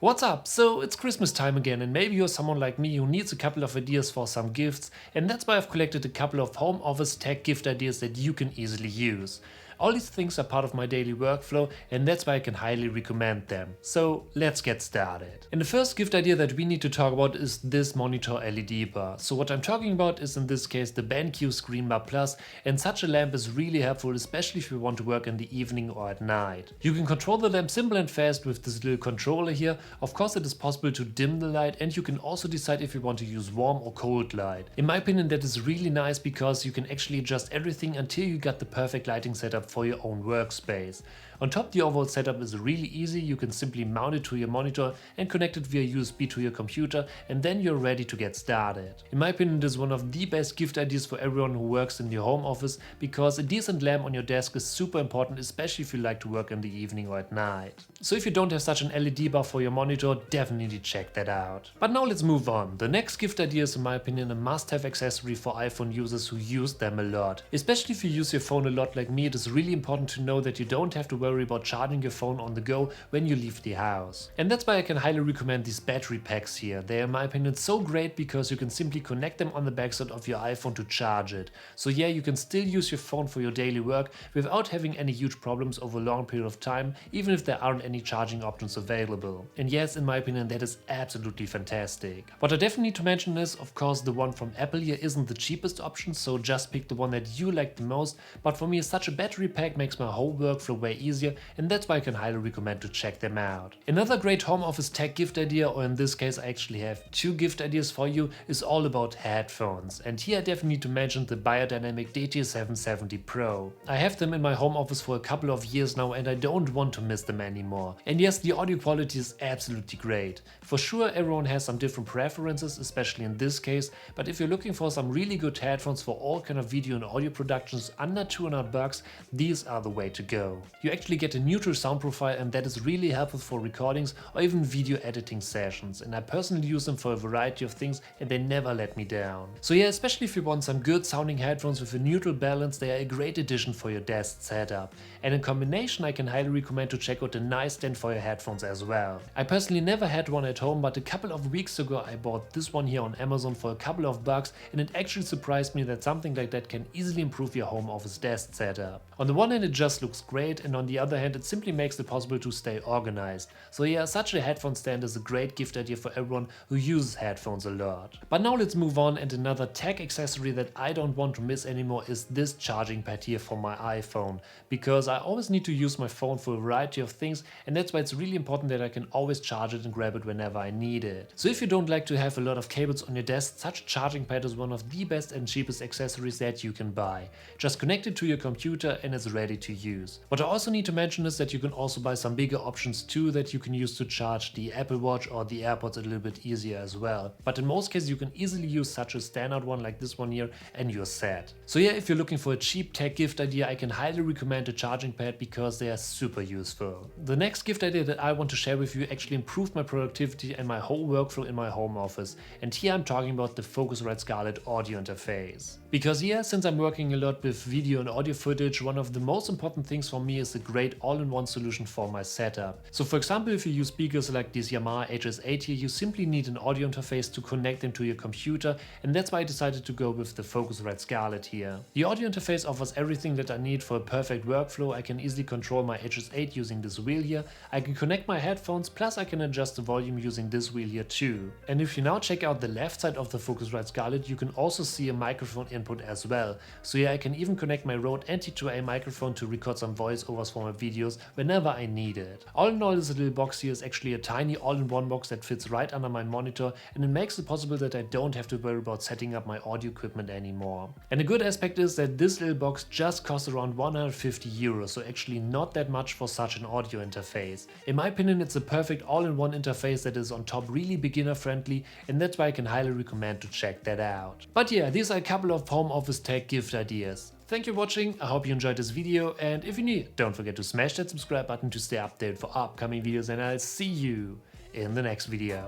What's up? So it's Christmas time again, and maybe you're someone like me who needs a couple of ideas for some gifts, and that's why I've collected a couple of home office tech gift ideas that you can easily use. All these things are part of my daily workflow, and that's why I can highly recommend them. So let's get started. And the first gift idea that we need to talk about is this monitor LED bar. So what I'm talking about is in this case the BenQ Screen Bar Plus, and such a lamp is really helpful, especially if you want to work in the evening or at night. You can control the lamp simple and fast with this little controller here. Of course it is possible to dim the light, and you can also decide if you want to use warm or cold light. In my opinion that is really nice because you can actually adjust everything until you got the perfect lighting setup for your own workspace. On top, the overall setup is really easy. You can simply mount it to your monitor and connect it via USB to your computer, and then you're ready to get started. In my opinion, this is one of the best gift ideas for everyone who works in your home office, because a decent lamp on your desk is super important, especially if you like to work in the evening or at night. So if you don't have such an LED bar for your monitor, definitely check that out. But now let's move on. The next gift idea is in my opinion a must-have accessory for iPhone users who use them a lot. Especially if you use your phone a lot like me, it is really important to know that you don't have to worry about charging your phone on the go when you leave the house. And that's why I can highly recommend these battery packs here. They are in my opinion so great because you can simply connect them on the backside of your iPhone to charge it. So yeah, you can still use your phone for your daily work without having any huge problems over a long period of time, even if there aren't any charging options available. And yes, in my opinion that is absolutely fantastic. What I definitely need to mention is, of course, the one from Apple here isn't the cheapest option, so just pick the one that you like the most. But for me, such a battery pack makes my whole workflow way easier, and that's why I can highly recommend to check them out. Another great home office tech gift idea, or in this case I actually have two gift ideas for you, is all about headphones. And here I definitely need to mention the Biodynamic DT770 Pro. I have them in my home office for a couple of years now, and I don't want to miss them anymore. And yes, the audio quality is absolutely great. For sure everyone has some different preferences, especially in this case, but if you're looking for some really good headphones for all kind of video and audio productions under $200, these are the way to go. You actually get a neutral sound profile, and that is really helpful for recordings or even video editing sessions, and I personally use them for a variety of things and they never let me down. So yeah, especially if you want some good sounding headphones with a neutral balance, they are a great addition for your desk setup. And in combination I can highly recommend to check out the nice stand for your headphones as well. I personally never had one at home, but a couple of weeks ago I bought this one here on Amazon for a couple of bucks, and it actually surprised me that something like that can easily improve your home office desk setup. On the one hand it just looks great, and on the other hand it simply makes it possible to stay organized. So yeah, such a headphone stand is a great gift idea for everyone who uses headphones a lot. But now let's move on, and another tech accessory that I don't want to miss anymore is this charging pad here for my iPhone, because I always need to use my phone for a variety of things, and that's why it's really important that I can always charge it and grab it whenever I need it. So if you don't like to have a lot of cables on your desk, such a charging pad is one of the best and cheapest accessories that you can buy. Just connect it to your computer and it's ready to use. What I also need to mention is that you can also buy some bigger options too that you can use to charge the Apple Watch or the AirPods a little bit easier as well. But in most cases you can easily use such a standard one like this one here and you're set. So yeah, if you're looking for a cheap tech gift idea, I can highly recommend a charging pad because they are super useful. The next gift idea that I want to share with you actually improved my productivity and my whole workflow in my home office. And here I'm talking about the Focusrite Scarlett audio interface. Because yeah, since I'm working a lot with video and audio footage, one of the most important things for me is a great all-in-one solution for my setup. So for example, if you use speakers like this Yamaha HS8 here, you simply need an audio interface to connect them to your computer, and that's why I decided to go with the Focusrite Scarlett here. The audio interface offers everything that I need for a perfect workflow. I can easily control my HS8 using this wheel here, I can connect my headphones, plus I can adjust the volume using this wheel here too. And if you now check out the left side of the Focusrite Scarlett, you can also see a microphone input as well. So yeah, I can even connect my Rode NT2A microphone to record some voiceovers for my videos whenever I need it. All in all, this little box here is actually a tiny all-in-one box that fits right under my monitor, and it makes it possible that I don't have to worry about setting up my audio equipment anymore. And a good aspect is that this little box just costs around 150 euros, so actually not that much for such an audio interface. In my opinion, it's a perfect all-in-one interface that is on top really beginner friendly, and that's why I can highly recommend to check that out. But yeah, these are a couple of home office tech gift ideas. Thank you for watching, I hope you enjoyed this video, and if you're new, don't forget to smash that subscribe button to stay updated for upcoming videos, and I'll see you in the next video.